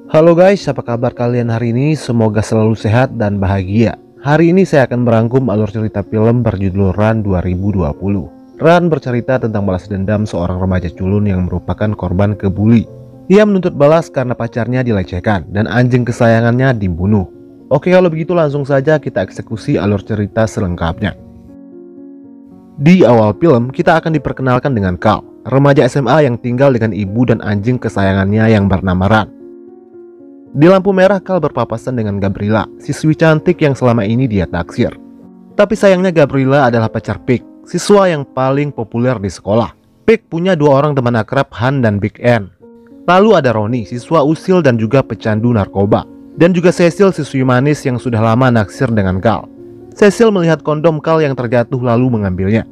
Halo guys, apa kabar kalian hari ini? Semoga selalu sehat dan bahagia. Hari ini saya akan merangkum alur cerita film berjudul Run 2020. Run bercerita tentang balas dendam seorang remaja culun yang merupakan korban kebuli. Ia menuntut balas karena pacarnya dilecehkan dan anjing kesayangannya dibunuh. Oke, kalau begitu langsung saja kita eksekusi alur cerita selengkapnya. Di awal film, kita akan diperkenalkan dengan Carl, remaja SMA yang tinggal dengan ibu dan anjing kesayangannya yang bernama Run. Di lampu merah, Carl berpapasan dengan Gabriela, siswi cantik yang selama ini dia taksir. Tapi sayangnya Gabriela adalah pacar Pig, siswa yang paling populer di sekolah. Pig punya dua orang teman akrab, Han dan Big N. Lalu ada Ronnie, siswa usil dan juga pecandu narkoba. Dan juga Cecil, siswi manis yang sudah lama naksir dengan Carl. Cecil melihat kondom Carl yang terjatuh lalu mengambilnya.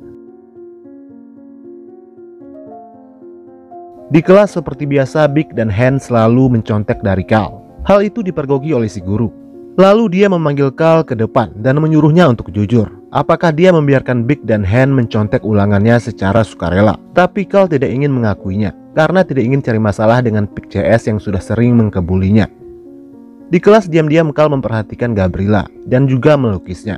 Di kelas seperti biasa, Big dan Han selalu mencontek dari Carl. Hal itu dipergoki oleh si guru. Lalu dia memanggil Carl ke depan dan menyuruhnya untuk jujur. Apakah dia membiarkan Big dan Han mencontek ulangannya secara sukarela? Tapi Carl tidak ingin mengakuinya karena tidak ingin cari masalah dengan Pig CS yang sudah sering mengkebulinya. Di kelas diam-diam Carl memperhatikan Gabriela dan juga melukisnya.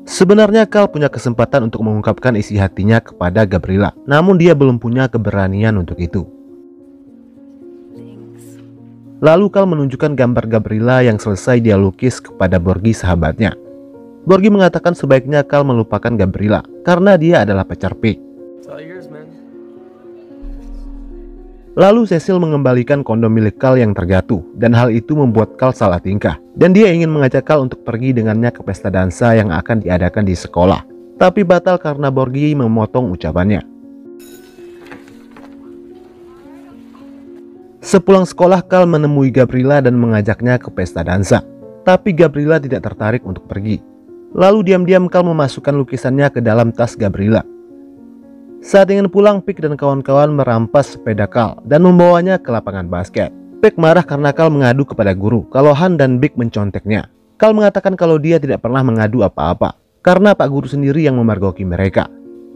Sebenarnya Carl punya kesempatan untuk mengungkapkan isi hatinya kepada Gabriela, namun dia belum punya keberanian untuk itu. Lalu Carl menunjukkan gambar Gabriela yang selesai dia lukis kepada Borgi sahabatnya. Borgi mengatakan sebaiknya Carl melupakan Gabriela karena dia adalah pacar Pig. Lalu Cecil mengembalikan kondom milik Carl yang terjatuh dan hal itu membuat Carl salah tingkah. Dan dia ingin mengajak Carl untuk pergi dengannya ke pesta dansa yang akan diadakan di sekolah. Tapi batal karena Borgi memotong ucapannya. Sepulang sekolah, Carl menemui Gabriela dan mengajaknya ke pesta dansa. Tapi Gabriela tidak tertarik untuk pergi. Lalu diam-diam Carl memasukkan lukisannya ke dalam tas Gabriela. Saat ingin pulang, Pig dan kawan-kawan merampas sepeda Carl dan membawanya ke lapangan basket. Pig marah karena Carl mengadu kepada guru kalau Han dan Big menconteknya. Carl mengatakan kalau dia tidak pernah mengadu apa-apa karena Pak Guru sendiri yang memergoki mereka.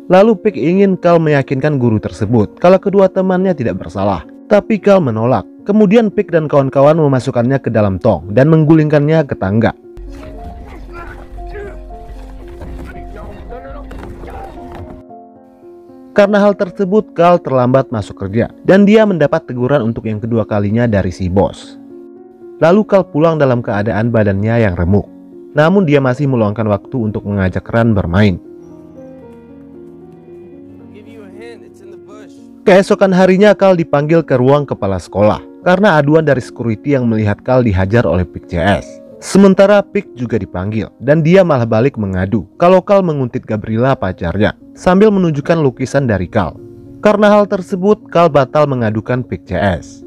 Lalu Pig ingin Carl meyakinkan guru tersebut kalau kedua temannya tidak bersalah. Tapi Carl menolak. Kemudian Pig dan kawan-kawan memasukkannya ke dalam tong dan menggulingkannya ke tangga. Karena hal tersebut, Carl terlambat masuk kerja dan dia mendapat teguran untuk yang kedua kalinya dari si bos. Lalu Carl pulang dalam keadaan badannya yang remuk. Namun dia masih meluangkan waktu untuk mengajak Run bermain. Keesokan harinya Carl dipanggil ke ruang kepala sekolah karena aduan dari security yang melihat Carl dihajar oleh Pig CS. Sementara Pig juga dipanggil dan dia malah balik mengadu kalau Carl menguntit Gabriela pacarnya sambil menunjukkan lukisan dari Carl. Karena hal tersebut, Carl batal mengadukan Pig CS.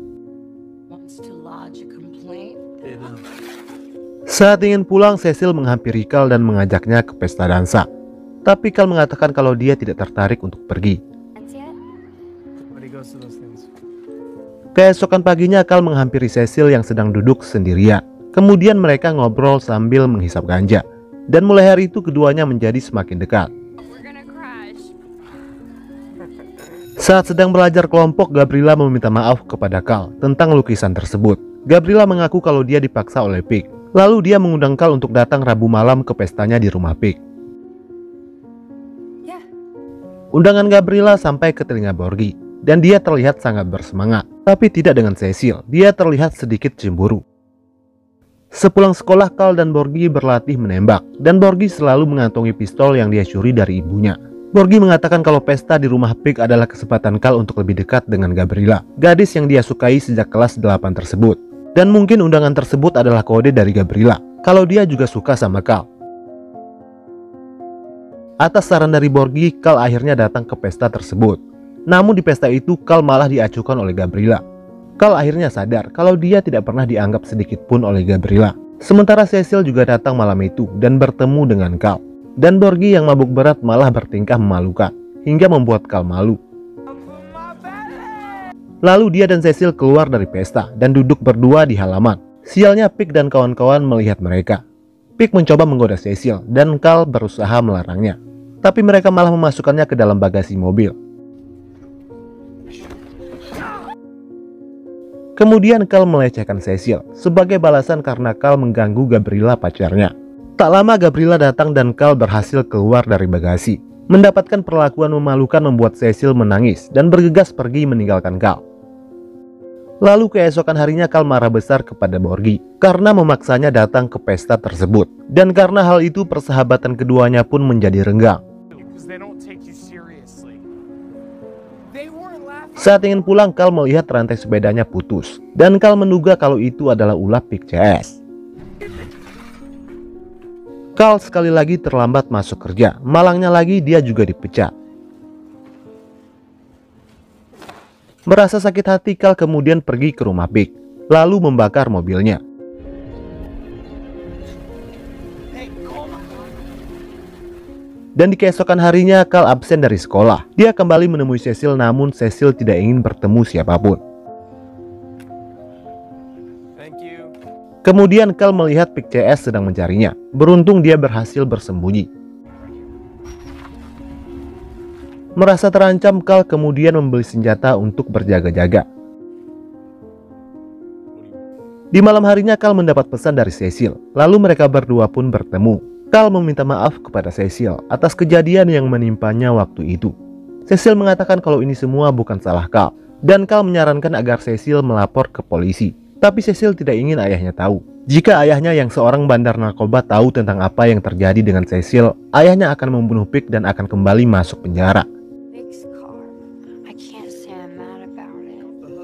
Saat ingin pulang, Cecil menghampiri Carl dan mengajaknya ke pesta dansa. Tapi Carl mengatakan kalau dia tidak tertarik untuk pergi. Keesokan paginya Carl menghampiri Cecil yang sedang duduk sendirian. Kemudian mereka ngobrol sambil menghisap ganja. Dan mulai hari itu keduanya menjadi semakin dekat. Saat sedang belajar kelompok, Gabriela meminta maaf kepada Carl tentang lukisan tersebut. Gabriela mengaku kalau dia dipaksa oleh Pig. Lalu dia mengundang Carl untuk datang Rabu malam ke pestanya di rumah Pig. Undangan Gabriela sampai ke telinga Borgi. Dan dia terlihat sangat bersemangat. Tapi tidak dengan Cecil, dia terlihat sedikit cemburu. Sepulang sekolah, Carl dan Borgi berlatih menembak. Dan Borgi selalu mengantongi pistol yang dia curi dari ibunya. Borgi mengatakan kalau pesta di rumah Pig adalah kesempatan Carl untuk lebih dekat dengan Gabriela, gadis yang dia sukai sejak kelas 8 tersebut. Dan mungkin undangan tersebut adalah kode dari Gabriela kalau dia juga suka sama Carl. Atas saran dari Borgi, Carl akhirnya datang ke pesta tersebut. Namun di pesta itu Carl malah diacuhkan oleh Gabriela. Carl akhirnya sadar kalau dia tidak pernah dianggap sedikit pun oleh Gabriela. Sementara Cecil juga datang malam itu dan bertemu dengan Carl. Dan Borgi yang mabuk berat malah bertingkah memalukan hingga membuat Carl malu. Lalu dia dan Cecil keluar dari pesta dan duduk berdua di halaman. Sialnya Pig dan kawan-kawan melihat mereka. Pig mencoba menggoda Cecil dan Carl berusaha melarangnya. Tapi mereka malah memasukkannya ke dalam bagasi mobil. Kemudian Carl melecehkan Cecil sebagai balasan karena Carl mengganggu Gabriela pacarnya. Tak lama Gabriela datang dan Carl berhasil keluar dari bagasi. Mendapatkan perlakuan memalukan membuat Cecil menangis dan bergegas pergi meninggalkan Carl. Lalu keesokan harinya Carl marah besar kepada Borgi karena memaksanya datang ke pesta tersebut. Dan karena hal itu persahabatan keduanya pun menjadi renggang. Saat ingin pulang, Carl melihat rantai sepedanya putus dan Carl menduga kalau itu adalah ulah Pik CS. Carl sekali lagi terlambat masuk kerja. Malangnya lagi dia juga dipecat. Merasa sakit hati, Carl kemudian pergi ke rumah Pik, lalu membakar mobilnya. Dan di keesokan harinya Carl absen dari sekolah. Dia kembali menemui Cecil, namun Cecil tidak ingin bertemu siapapun. Kemudian Carl melihat Pik CS sedang mencarinya. Beruntung dia berhasil bersembunyi. Merasa terancam, Carl kemudian membeli senjata untuk berjaga-jaga. Di malam harinya Carl mendapat pesan dari Cecil. Lalu mereka berdua pun bertemu. Carl meminta maaf kepada Cecil atas kejadian yang menimpanya waktu itu. Cecil mengatakan kalau ini semua bukan salah Carl, dan Carl menyarankan agar Cecil melapor ke polisi. Tapi Cecil tidak ingin ayahnya tahu. Jika ayahnya yang seorang bandar narkoba tahu tentang apa yang terjadi dengan Cecil, ayahnya akan membunuh Pik dan akan kembali masuk penjara.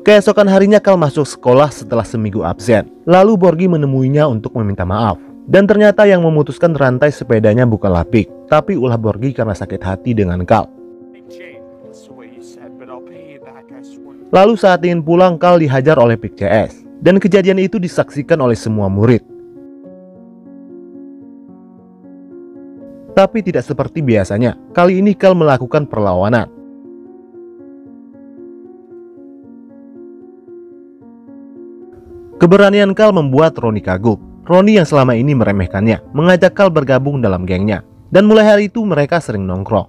Keesokan harinya Carl masuk sekolah setelah seminggu absen. Lalu Borgi menemuinya untuk meminta maaf. Dan ternyata yang memutuskan rantai sepedanya bukanlah Pik, tapi ulah Borgi karena sakit hati dengan Carl. Lalu saat ingin pulang, Carl dihajar oleh Pik CS. Dan kejadian itu disaksikan oleh semua murid. Tapi tidak seperti biasanya. Kali ini Carl melakukan perlawanan. Keberanian Carl membuat Ronnie kagum. Ronnie yang selama ini meremehkannya mengajak Carl bergabung dalam gengnya. Dan mulai hari itu mereka sering nongkrong.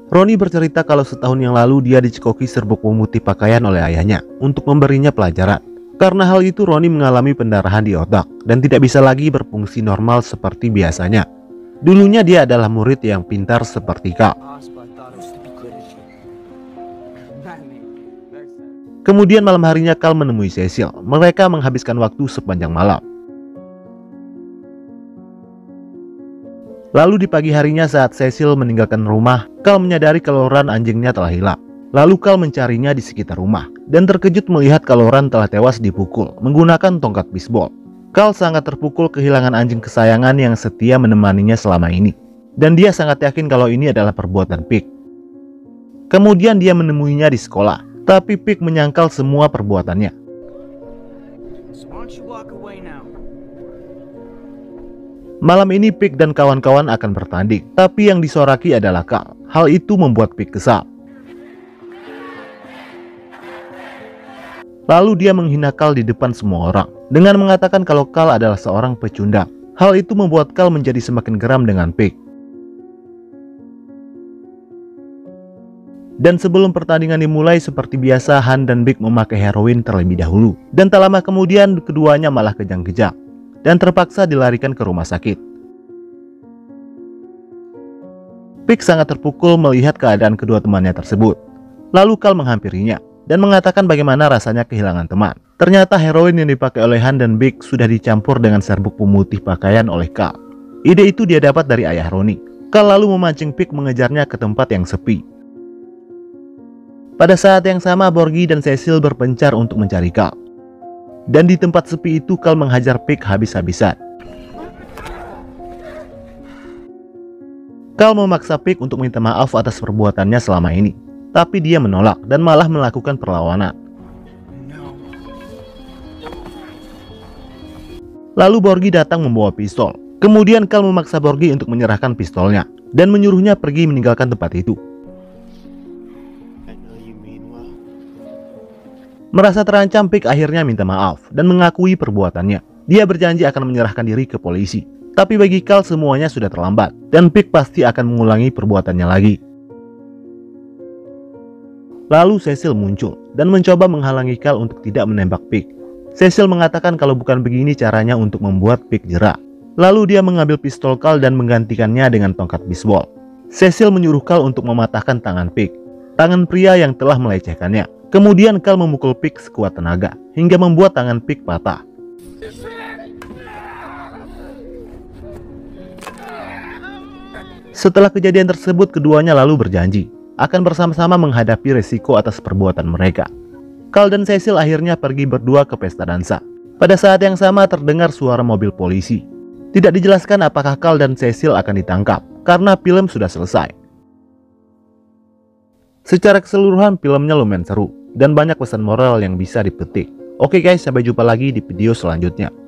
Ronnie bercerita kalau setahun yang lalu dia dicekoki serbuk pemutih pakaian oleh ayahnya untuk memberinya pelajaran. Karena hal itu Ronnie mengalami pendarahan di otak dan tidak bisa lagi berfungsi normal seperti biasanya. Dulunya dia adalah murid yang pintar seperti Carl. Kemudian malam harinya Carl menemui Cecil. Mereka menghabiskan waktu sepanjang malam. Lalu di pagi harinya saat Cecil meninggalkan rumah, Carl menyadari kalau Ran anjingnya telah hilang. Lalu Carl mencarinya di sekitar rumah dan terkejut melihat kalau Ran telah tewas dipukul menggunakan tongkat bisbol. Carl sangat terpukul kehilangan anjing kesayangan yang setia menemaninya selama ini. Dan dia sangat yakin kalau ini adalah perbuatan Pik. Kemudian dia menemuinya di sekolah, tapi Pik menyangkal semua perbuatannya. Malam ini Pik dan kawan-kawan akan bertanding, tapi yang disoraki adalah Carl. Hal itu membuat Pik kesal. Lalu dia menghina Carl di depan semua orang dengan mengatakan kalau Carl adalah seorang pecundang. Hal itu membuat Carl menjadi semakin geram dengan Pik. Dan sebelum pertandingan dimulai, seperti biasa Han dan Pik memakai heroin terlebih dahulu. Dan tak lama kemudian keduanya malah kejang-kejang dan terpaksa dilarikan ke rumah sakit. Pik sangat terpukul melihat keadaan kedua temannya tersebut. Lalu Carl menghampirinya dan mengatakan bagaimana rasanya kehilangan teman. Ternyata heroin yang dipakai oleh Han dan Pik sudah dicampur dengan serbuk pemutih pakaian oleh Carl. Ide itu dia dapat dari ayah Ronnie. Carl lalu memancing Pik mengejarnya ke tempat yang sepi. Pada saat yang sama Borgi dan Cecil berpencar untuk mencari Carl. Dan di tempat sepi itu Carl menghajar Pik habis-habisan. Carl memaksa Pik untuk minta maaf atas perbuatannya selama ini. Tapi dia menolak dan malah melakukan perlawanan. Lalu Borgi datang membawa pistol. Kemudian Carl memaksa Borgi untuk menyerahkan pistolnya dan menyuruhnya pergi meninggalkan tempat itu. Merasa terancam, Pik akhirnya minta maaf dan mengakui perbuatannya. Dia berjanji akan menyerahkan diri ke polisi. Tapi bagi Carl semuanya sudah terlambat dan Pik pasti akan mengulangi perbuatannya lagi. Lalu Cecil muncul dan mencoba menghalangi Carl untuk tidak menembak Pig. Cecil mengatakan kalau bukan begini caranya untuk membuat Pig jera. Lalu dia mengambil pistol Carl dan menggantikannya dengan tongkat bisbol. Cecil menyuruh Carl untuk mematahkan tangan Pig, tangan pria yang telah melecehkannya. Kemudian Carl memukul Pig sekuat tenaga hingga membuat tangan Pig patah. Setelah kejadian tersebut, keduanya lalu berjanji akan bersama-sama menghadapi resiko atas perbuatan mereka. Carl dan Cecil akhirnya pergi berdua ke pesta dansa. Pada saat yang sama terdengar suara mobil polisi. Tidak dijelaskan apakah Carl dan Cecil akan ditangkap karena film sudah selesai. Secara keseluruhan filmnya lumayan seru dan banyak pesan moral yang bisa dipetik. Oke guys, sampai jumpa lagi di video selanjutnya.